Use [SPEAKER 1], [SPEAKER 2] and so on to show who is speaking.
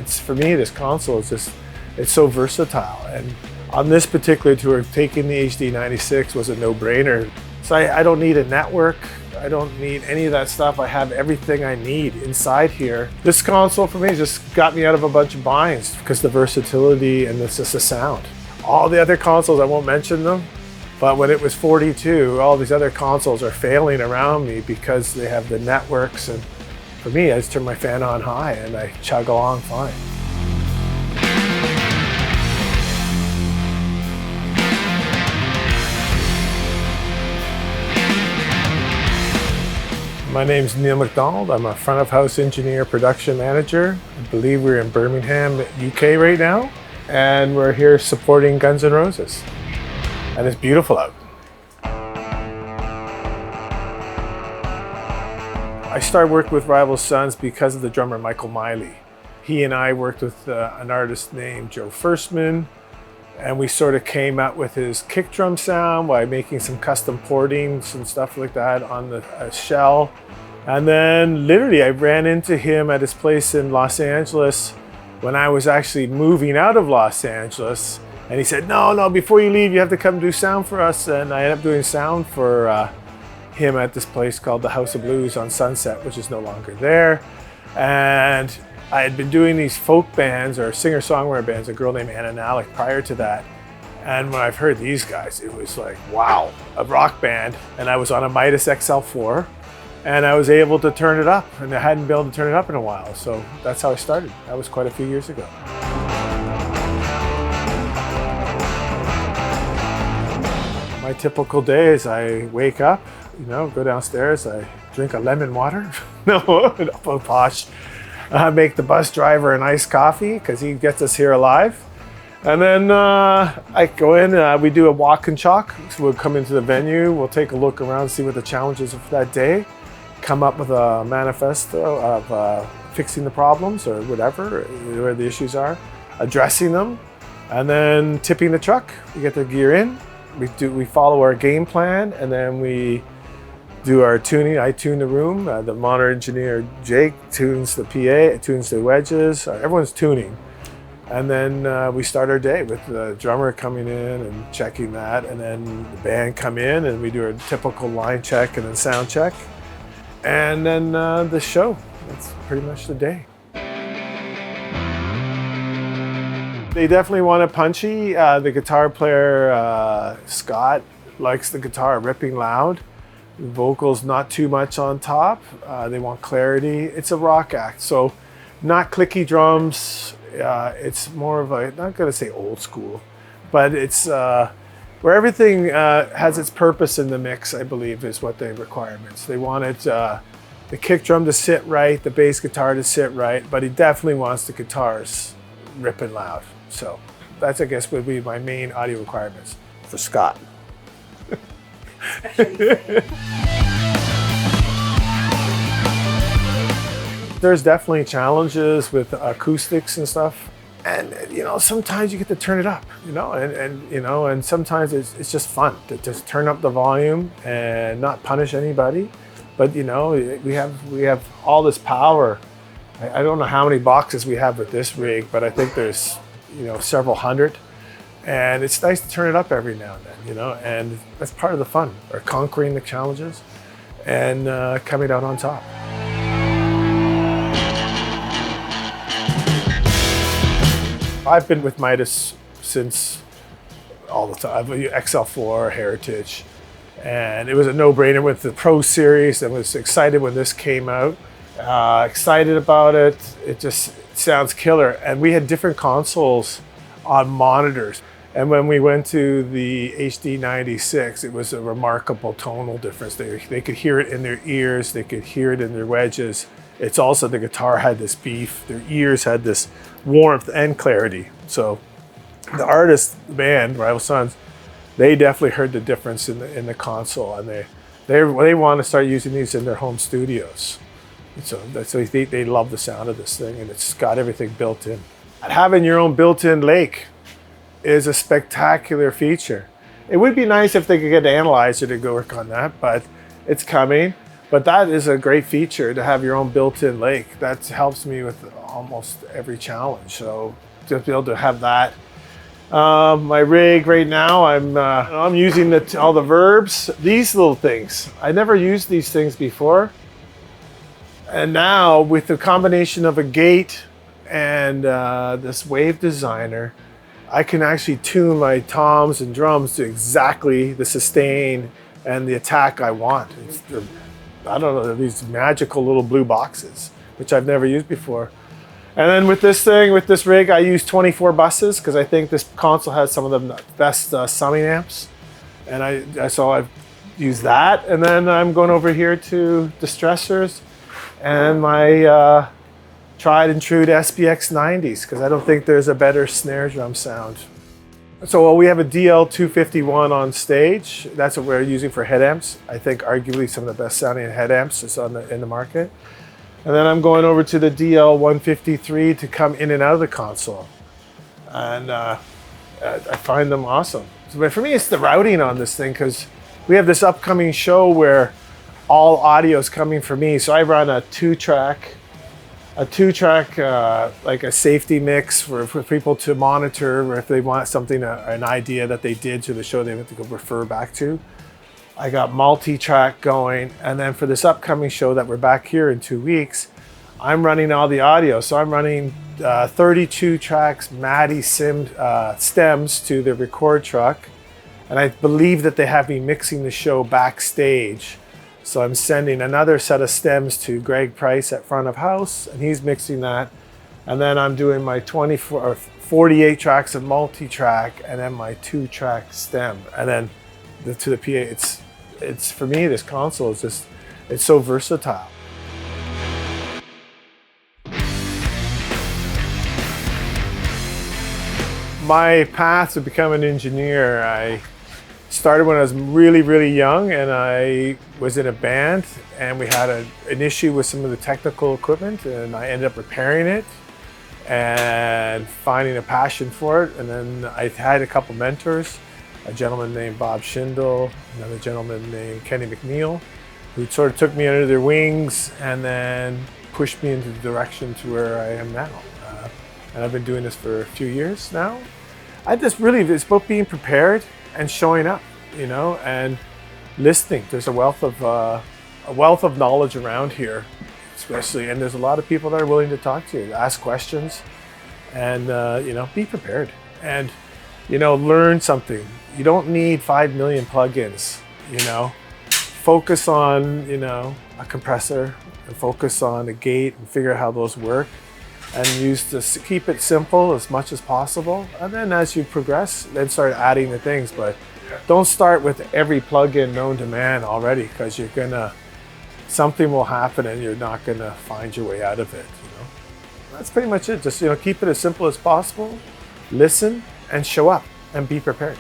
[SPEAKER 1] it's for me, this console is just, it's so versatile. And on this particular tour, taking the HD96 was a no-brainer. So I don't need a network. I don't need any of that stuff. I have everything I need inside here. This console for me just got me out of a bunch of binds because the versatility and it's just the sound. All the other consoles, I won't mention them, but when it was 42, all these other consoles are failing around me because they have the networks. And for me, I just turn my fan on high and I chug along fine. My name's Neil McDonald. I'm a front of house engineer, production manager. I believe we're in Birmingham, UK right now. And we're here supporting Guns N' Roses. And it's beautiful out. I started working with Rival Sons because of the drummer Michael Miley. He and I worked with an artist named Joe Firstman, and we sort of came up with his kick drum sound by making some custom portings and stuff like that on the shell. And then literally I ran into him at his place in Los Angeles when I was actually moving out of Los Angeles. And he said, no, before you leave, you have to come do sound for us. And I ended up doing sound for him at this place called the House of Blues on Sunset, which is no longer there. And I had been doing these folk bands or singer-songwriter bands, a girl named Anna Nalick prior to that. And when I've heard these guys, it was like, wow, a rock band. And I was on a Midas XL4 and I was able to turn it up, and I hadn't been able to turn it up in a while. So that's how I started. That was quite a few years ago. My typical day is I wake up, go downstairs, I drink a lemon water. No, posh. Make the bus driver an iced coffee because he gets us here alive. And then I go in, we do a walk and chalk. So we'll come into the venue, we'll take a look around, see what the challenges are for that day, come up with a manifesto of fixing the problems or whatever, where the issues are, addressing them, and then tipping the truck. We get the gear in, we follow our game plan, and then we do our tuning. I tune the room. The monitor engineer, Jake, tunes the PA, tunes the wedges. Everyone's tuning. And then we start our day with the drummer coming in and checking that. And then the band come in and we do our typical line check and then sound check. And then the show. That's pretty much the day. They definitely want it punchy. The guitar player, Scott, likes the guitar ripping loud. The vocals not too much on top. They want clarity. It's a rock act, so not clicky drums. It's more of a, not gonna say old school, but it's where everything has its purpose in the mix, I believe, is what the requirements. They want it, the kick drum to sit right, the bass guitar to sit right, but he definitely wants the guitars ripping loud. So that's, I guess, would be my main audio requirements for Scott. There's definitely challenges with acoustics and stuff, and sometimes you get to turn it up, and sometimes it's just fun to just turn up the volume and not punish anybody. But we have all this power. I don't know how many boxes we have with this rig, but I think there's several hundred. And it's nice to turn it up every now and then, and that's part of the fun, or conquering the challenges and coming out on top. I've been with Midas since all the time, XL4, Heritage, and it was a no-brainer with the Pro Series. I was excited when this came out, excited about it. It just sounds killer. And we had different consoles on monitors. And when we went to the HD96, it was a remarkable tonal difference. They could hear it in their ears, they could hear it in their wedges. It's also the guitar had this beef, their ears had this warmth and clarity. So the artist, the band, Rival Sons, they definitely heard the difference in the console, and they want to start using these in their home studios. So they love the sound of this thing, and it's got everything built in. And having your own built-in lake is a spectacular feature. It would be nice if they could get an analyzer to go work on that, but it's coming. But that is a great feature to have your own built-in lake. That helps me with almost every challenge. So to be able to have that. My rig right now, I'm using all the verbs. These little things, I never used these things before. And now with the combination of a gate and this wave designer, I can actually tune my toms and drums to exactly the sustain and the attack I want. I don't know, these magical little blue boxes, which I've never used before. And then with this rig, I use 24 buses because I think this console has some of the best summing amps. And so I've used that. And then I'm going over here to distressors and my tried and true SPX 90s because I don't think there's a better snare drum sound. So we have a DL251 on stage. That's what we're using for head amps. I think arguably some of the best sounding head amps is in the market. And then I'm going over to the DL153 to come in and out of the console. And I find them awesome. But for me, it's the routing on this thing because we have this upcoming show where all audio is coming from me. So I run a two-track, like a safety mix for people to monitor, or if they want something, an idea that they did to the show, they have to go refer back to. I got multi-track going, and then for this upcoming show that we're back here in 2 weeks, I'm running all the audio. So I'm running 32 tracks MADI stems to the record truck, and I believe that they have me mixing the show backstage. So I'm sending another set of stems to Greg Price at front of house, and he's mixing that. And then I'm doing my 48 tracks of multi-track, and then my 2-track stem. And then to the PA, it's for me, this console is just, it's so versatile. My path to become an engineer, I started when I was really, really young, and I was in a band, and we had an issue with some of the technical equipment, and I ended up repairing it and finding a passion for it. And then I had a couple mentors, a gentleman named Bob Schindel, another gentleman named Kenny McNeil, who sort of took me under their wings and then pushed me into the direction to where I am now. And I've been doing this for a few years now. It's about being prepared and showing up, you know, and listening. There's a wealth of knowledge around here, especially, and there's a lot of people that are willing to talk to you, ask questions, and you know, be prepared and, you know, learn something. You don't need 5 million plugins, you know. Focus on, you know, a compressor and focus on a gate and figure out how those work, and keep it simple as much as possible. And then as you progress, then start adding the things. But don't start with every plugin known to man already, because something will happen and you're not gonna find your way out of it, you know. That's pretty much it. Just, you know, keep it as simple as possible, listen and show up and be prepared.